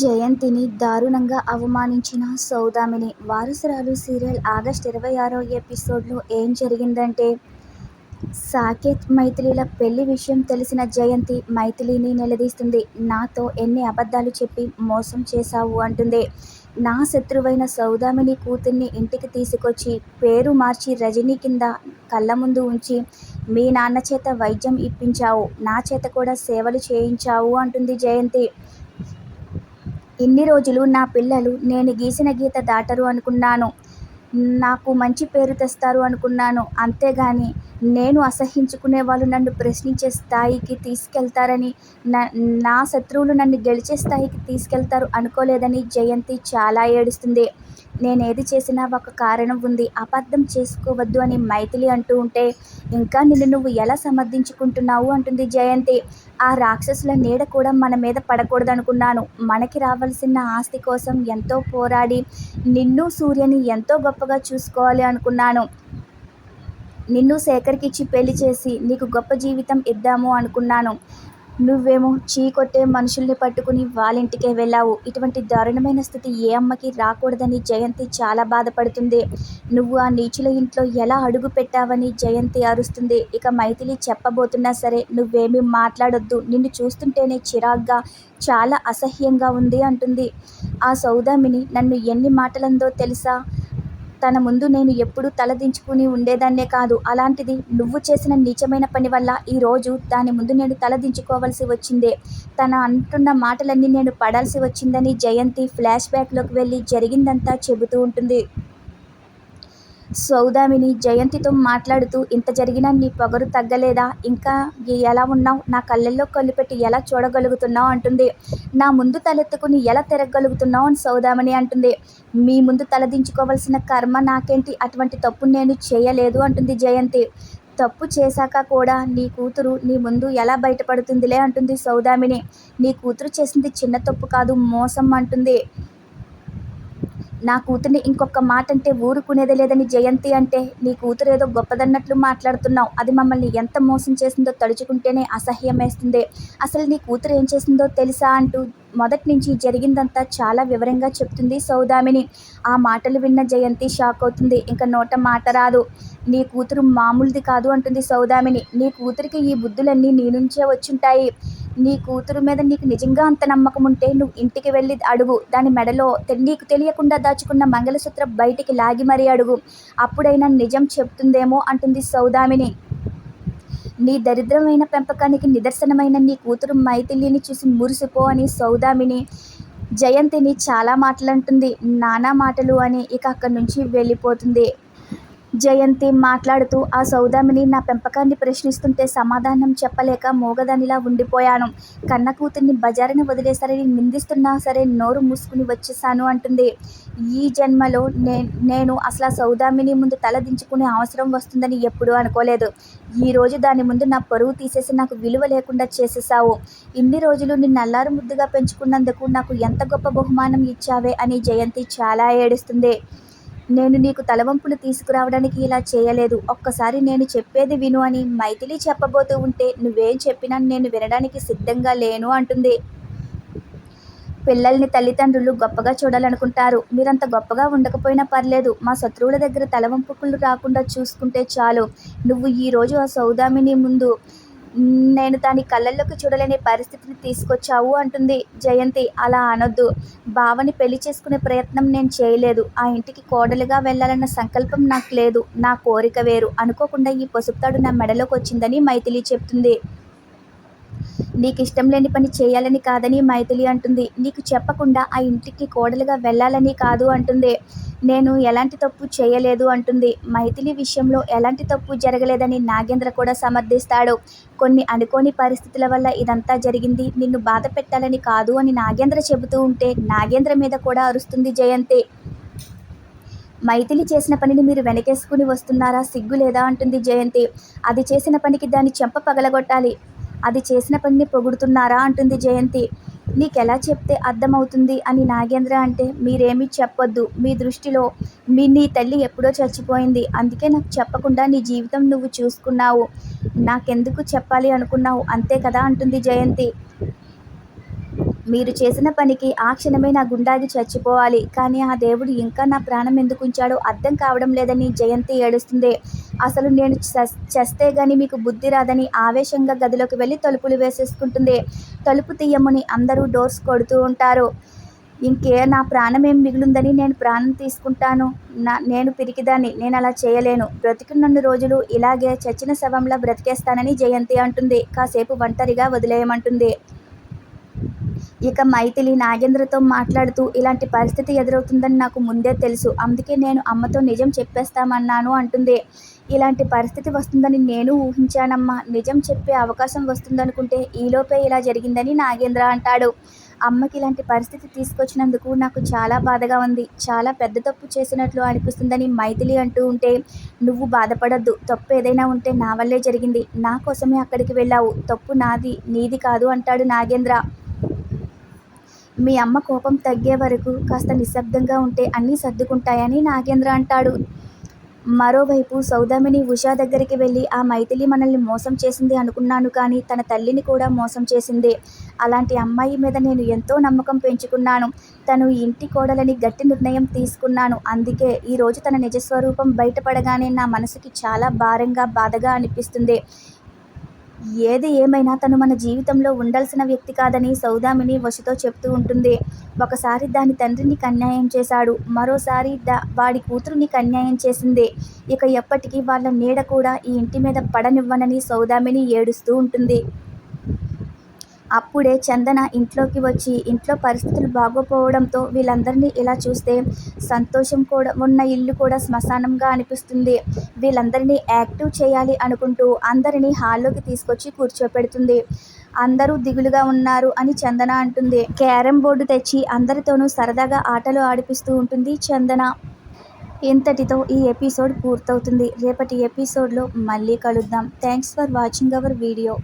జయంతిని దారుణంగా అవమానించిన సౌదామిని. వారసురాలు సీరియల్ ఆగస్టు 26వ ఎపిసోడ్లో ఏం జరిగిందంటే, సాకేత్ మైథిలిల పెళ్లి విషయం తెలిసిన జయంతి మైథిలిని నిలదీస్తుంది. నాతో ఎన్ని అబద్ధాలు చెప్పి మోసం చేశావు అంటుంది. నా శత్రువైన సౌదామిని కూతుర్ని ఇంటికి తీసుకొచ్చి పేరు మార్చి రజనీ కింద కళ్ళ ముందు ఉంచి మీ నాన్న చేత వైద్యం ఇప్పించావు, నా చేత కూడా సేవలు చేయించావు అంటుంది జయంతి. ఇన్ని రోజులు నా పిల్లలు నేను గీసిన గీత దాటరు అనుకున్నాను, నాకు మంచి పేరు తెస్తారు అనుకున్నాను. అంతేగాని నేను అసహ్యించుకునే వాళ్ళు నన్ను ప్రశ్నించే స్థాయికి తీసుకెళ్తారని, నా శత్రువులు నన్ను గెలిచే స్థాయికి తీసుకెళ్తారు అనుకోలేదని జయంతి చాలా ఏడుస్తుంది. నేనేది చేసినా ఒక కారణం ఉంది, అబద్ధం చేసుకోవద్దు అని మైథిలి అంటూ ఉంటే, ఇంకా నిన్ను నువ్వు ఎలా సమర్థించుకుంటున్నావు అంటుంది జయంతి. ఆ రాక్షసుల నీడ కూడా మన మీద పడకూడదనుకున్నాను. మనకి రావాల్సిన ఆస్తి కోసం ఎంతో పోరాడి నిన్ను సూర్యని ఎంతో గొప్పగా చూసుకోవాలి అనుకున్నాను. నిన్ను శేఖర్కి ఇచ్చి పెళ్లి చేసి నీకు గొప్ప జీవితం ఇద్దాము అనుకున్నాను. నువ్వేమో చీకొట్టే మనుషుల్ని పట్టుకుని వాళ్ళింటికే వెళ్ళావు. ఇటువంటి దారుణమైన స్థితి ఏ అమ్మకి రాకూడదని జయంతి చాలా బాధపడుతుంది. నువ్వు ఆ నీచుల ఇంట్లో ఎలా అడుగు పెట్టావని జయంతి అరుస్తుంది. ఇక మైథిలి చెప్పబోతున్నా సరే, నువ్వేమీ మాట్లాడొద్దు, నిన్ను చూస్తుంటేనే చిరాగ్గా చాలా అసహ్యంగా ఉంది అంటుంది. ఆ సౌదామిని నన్ను ఎన్ని మాటలందో తెలుసా? తన ముందు నేను ఎప్పుడూ తలదించుకుని ఉండేదాన్నే కాదు. అలాంటిది నువ్వు చేసిన నీచమైన పని వల్ల ఈరోజు దాని ముందు నేను తలదించుకోవాల్సి వచ్చిందే. తన అంటున్న మాటలన్నీ నేను పడాల్సి వచ్చిందని జయంతి ఫ్లాష్ బ్యాక్లోకి వెళ్ళి జరిగిందంతా చెబుతూ ఉంటుంది. సౌదామిని జయంతితో మాట్లాడుతూ, ఇంత జరిగినా నీ పొగరు తగ్గలేదా? ఇంకా ఎలా ఉన్నావు? నా కళ్ళల్లో కళ్ళు పెట్టి ఎలా చూడగలుగుతున్నావు అంటుంది. నా ముందు తలెత్తుకుని ఎలా తిరగగలుగుతున్నావు అని సౌదామిని అంటుంది. మీ ముందు తలదించుకోవాల్సిన కర్మ నాకేంటి? అటువంటి తప్పు నేను చేయలేదు అంటుంది జయంతి. తప్పు చేశాక కూడా నీ కూతురు నీ ముందు ఎలా బయటపడుతుందిలే అంటుంది సౌదామిని. నీ కూతురు చేసింది చిన్న తప్పు కాదు, మోసం అంటుంది. నా కూతుర్ని ఇంకొక మాట అంటే ఊరుకునేది లేదని జయంతి అంటే, నీ కూతురు ఏదో గొప్పదన్నట్లు మాట్లాడుతున్నావు. అది మమ్మల్ని ఎంత మోసం చేసిందో తలుచుకుంటేనే అసహ్యం వేస్తుంది. అసలు నీ కూతురు ఏం చేసిందో తెలుసా అంటూ మొదటి నుంచి జరిగిందంతా చాలా వివరంగా చెప్తుంది సౌదామిని. ఆ మాటలు విన్న జయంతి షాక్ అవుతుంది. ఇంకా నోట మాట రాదు. నీ కూతురు మామూలుది కాదు అంటుంది సౌదామిని. నీ కూతురికి ఈ బుద్ధులన్నీ నీ నుంచే వచ్చుంటాయి. నీ కూతురు మీద నీకు నిజంగా అంత నమ్మకం ఉంటే నువ్వు ఇంటికి వెళ్ళి అడుగు. దాని మెడలో నీకు తెలియకుండా దాచుకున్న మంగళసూత్రం బయటికి లాగి మరీ అడుగు. అప్పుడైనా నిజం చెప్తుందేమో అంటుంది సౌదామిని. నీ దరిద్రమైన పెంపకానికి నిదర్శనమైన నీ కూతురు మైథిలిని చూసి మురిసిపో అని సౌదామిని జయంతిని చాలా మాటలంటుంది. నానా మాటలు అని ఇక అక్కడి నుంచి వెళ్ళిపోతుంది. జయంతి మాట్లాడుతూ, ఆ సౌదామిని నా పెంపకాన్ని ప్రశ్నిస్తుంటే సమాధానం చెప్పలేక మూగదానిలా ఉండిపోయాను. కన్న కూతుర్ని బజారున వదిలేశారని నిందిస్తున్నా సరే నోరు మూసుకుని వచ్చేశాను అంటుంది. ఈ జన్మలో నేను అసలు ఆ సౌదామిని ముందు తల దించుకునే అవసరం వస్తుందని ఎప్పుడూ అనుకోలేదు. ఈరోజు దాని ముందు నా పరువు తీసేసి నాకు విలువ లేకుండా చేసేశావు. ఇన్ని రోజులు నిన్ను అల్లారు ముద్దుగా పెంచుకున్నందుకు నాకు ఎంత గొప్ప బహుమానం ఇచ్చావే అని జయంతి చాలా ఏడుస్తుంది. నేను నీకు తలవంపులు తీసుకురావడానికి ఇలా చేయలేదు. ఒక్కసారి నేను చెప్పేది విను అని మైథిలి చెప్పబోతూ ఉంటే, నువ్వేం చెప్పినా నేను వినడానికి సిద్ధంగా లేను అంటుంది. పిల్లల్ని తల్లిదండ్రులు గొప్పగా చూడాలనుకుంటారు. మీరంత గొప్పగా ఉండకపోయినా పర్లేదు, మా శత్రువుల దగ్గర తలవంపుకులు రాకుండా చూసుకుంటే చాలు. నువ్వు ఈరోజు ఆ సౌదామిని ముందు నేను దాని కళ్ళల్లోకి చూడలేని పరిస్థితిని తీసుకొచ్చావు అంటుంది జయంతి. అలా అనొద్దు. బావని పెళ్లి చేసుకునే ప్రయత్నం నేను చేయలేదు. ఆ ఇంటికి కోడలుగా వెళ్ళాలన్న సంకల్పం నాకు లేదు. నా కోరిక వేరు. అనుకోకుండా ఈ పసుపుతాడు నా మెడలోకి వచ్చిందని మైథిలి చెప్తుంది. నీకు ఇష్టం లేని పని చేయాలని కాదని మైథిలి అంటుంది. నీకు చెప్పకుండా ఆ ఇంటికి కోడలుగా వెళ్ళాలని కాదు అంటుంది. నేను ఎలాంటి తప్పు చేయలేదు అంటుంది. మైథిలి విషయంలో ఎలాంటి తప్పు జరగలేదని నాగేంద్ర కూడా సమర్థిస్తాడు. కొన్ని అనుకోని పరిస్థితుల వల్ల ఇదంతా జరిగింది, నిన్ను బాధ పెట్టాలని కాదు అని నాగేంద్ర చెబుతూ ఉంటే నాగేంద్ర మీద కూడా అరుస్తుంది జయంతి. మైథిలి చేసిన పనిని మీరు వెనకేసుకుని వస్తున్నారా? సిగ్గు లేదా అంటుంది జయంతి. అది చేసిన పనికి దాని చెంప పగలగొట్టాలి, అది చేసిన పనిని పొగుడుతున్నారా అంటుంది జయంతి. నీకెలా చెప్తే అర్థమవుతుంది అని నాగేంద్ర అంటే, మీరేమీ చెప్పొద్దు. మీ దృష్టిలో నీ తల్లి ఎప్పుడో చచ్చిపోయింది. అందుకే నాకు చెప్పకుండా నీ జీవితం నువ్వు చూసుకున్నావు. నాకెందుకు చెప్పాలి అనుకున్నావు, అంతే కదా అంటుంది జయంతి. మీరు చేసిన పనికి ఆ క్షణమే నా గుండాగి చచ్చిపోవాలి. కానీ ఆ దేవుడు ఇంకా నా ప్రాణం ఎందుకుంచాడో అర్థం కావడం లేదని జయంతి ఏడుస్తుంది. అసలు నేను చస్తే గాని మీకు బుద్ధి రాదని ఆవేశంగా గదిలోకి వెళ్ళి తలుపులు వేసేసుకుంటుంది. తలుపు తీయమని అందరూ డోర్స్ కొడుతూ ఉంటారు. నా ప్రాణమేం మిగులుందని నేను ప్రాణం తీసుకుంటాను. నేను పిరికిదాన్ని, నేను అలా చేయలేను. బ్రతికున్నన్ని రోజులు ఇలాగే చచ్చిన శవంలా బ్రతికేస్తానని జయంతి అంటుంది. కాసేపు ఒంటరిగా వదిలేయమంటుంది. ఇక మైథిలి నాగేంద్రతో మాట్లాడుతూ ఇలాంటి పరిస్థితి ఎదురవుతుందని నాకు ముందే తెలుసు. అందుకే నేను అమ్మతో నిజం చెప్పేస్తామన్నాను అంటుంది. ఇలాంటి పరిస్థితి వస్తుందని నేను ఊహించానమ్మా. నిజం చెప్పే అవకాశం వస్తుందనుకుంటే ఈలోపే ఇలా జరిగిందని నాగేంద్ర అంటాడు. అమ్మకి ఇలాంటి పరిస్థితి తీసుకొచ్చినందుకు నాకు చాలా బాధగా ఉంది. చాలా పెద్ద తప్పు చేసినట్లు అనిపిస్తుందని మైథిలి అంటూ ఉంటే, నువ్వు బాధపడొద్దు. తప్పు ఏదైనా ఉంటే నా వల్లే జరిగింది. నా కోసమే అక్కడికి వెళ్ళావు. తప్పు నాది, నీది కాదు అంటాడు నాగేంద్ర. మీ అమ్మ కోపం తగ్గే వరకు కాస్త నిశ్శబ్దంగా ఉంటే అన్నీ సర్దుకుంటాయని నాగేంద్ర అంటాడు. మరోవైపు సౌదామిని ఉషా దగ్గరికి వెళ్ళి ఆ మైథిలి మనల్ని మోసం చేసింది అనుకున్నాను, కానీ తన తల్లిని కూడా మోసం చేసింది. అలాంటి అమ్మాయి మీద నేను ఎంతో నమ్మకం పెంచుకున్నాను. తను ఇంటి కోడలని గట్టి నిర్ణయం తీసుకున్నాను. అందుకే ఈరోజు తన నిజస్వరూపం బయటపడగానే నా మనసుకి చాలా భారంగా, బాధగా అనిపిస్తుంది. ఏది ఏమైనా తను మన జీవితంలో ఉండాల్సిన వ్యక్తి కాదని సౌదామిని వసుతో చెప్తూ ఉంటుంది. ఒకసారి దాని తండ్రి నీకు అన్యాయం చేశాడు, మరోసారి వాడి కూతురు నీకు అన్యాయం చేసింది. ఇక ఎప్పటికీ వాళ్ళ నీడ కూడా ఈ ఇంటి మీద పడనివ్వనని సౌదామిని ఏడుస్తూ ఉంటుంది. అప్పుడే చందన ఇంట్లోకి వచ్చి, ఇంట్లో పరిస్థితులు బాగోపోవడంతో వీళ్ళందరినీ ఇలా చూస్తే సంతోషం కూడా ఉన్న ఇల్లు కూడా శ్మశానంగా అనిపిస్తుంది. వీళ్ళందరినీ యాక్టివ్ చేయాలి అనుకుంటూ అందరినీ హాల్లోకి తీసుకొచ్చి కూర్చోపెడుతుంది. అందరూ దిగులుగా ఉన్నారు అని చందన అంటుంది. క్యారమ్ బోర్డు తెచ్చి అందరితోనూ సరదాగా ఆటలు ఆడిపిస్తూ ఉంటుంది చందన. ఇంతటితో ఈ ఎపిసోడ్ పూర్తవుతుంది. రేపటి ఎపిసోడ్లో మళ్ళీ కలుద్దాం. Thanks for watching our video.